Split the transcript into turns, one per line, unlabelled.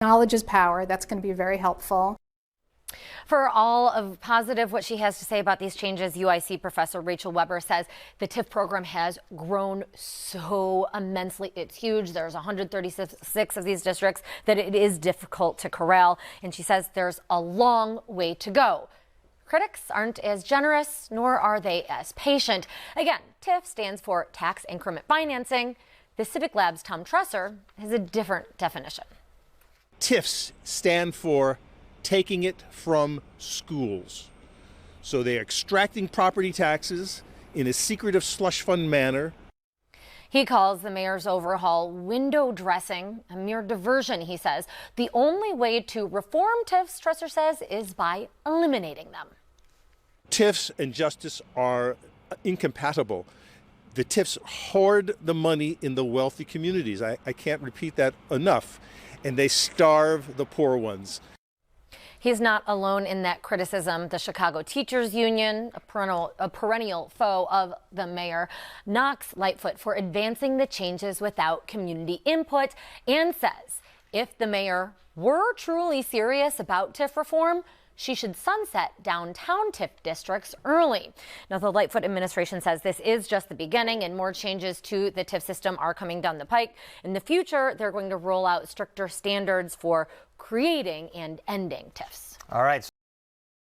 Knowledge is power. That's going to be very helpful.
For all of positive what she has to say about these changes, UIC professor Rachel Weber says the TIF program has grown so immensely. It's huge. There's 136 of these districts that it is difficult to corral. And she says there's a long way to go. Critics aren't as generous, nor are they as patient. Again, TIF stands for tax increment financing. The Civic Lab's Tom Tresser has a different definition.
TIFs stand for taking it from schools. So they're extracting property taxes in a secretive slush fund manner.
He calls the mayor's overhaul window dressing, a mere diversion, he says. The only way to reform TIFs, Tresser says, is by eliminating them.
TIFs and justice are incompatible. The TIFs hoard the money in the wealthy communities. I can't repeat that enough. And they starve the poor ones.
He's not alone in that criticism. The Chicago Teachers Union, a perennial foe of the mayor, knocks Lightfoot for advancing the changes without community input and says if the mayor were truly serious about TIF reform, she should sunset downtown TIF districts early. Now, the Lightfoot administration says this is just the beginning and more changes to the TIF system are coming down the pike. In the future, they're going to roll out stricter standards for creating and ending TIFs.
All right.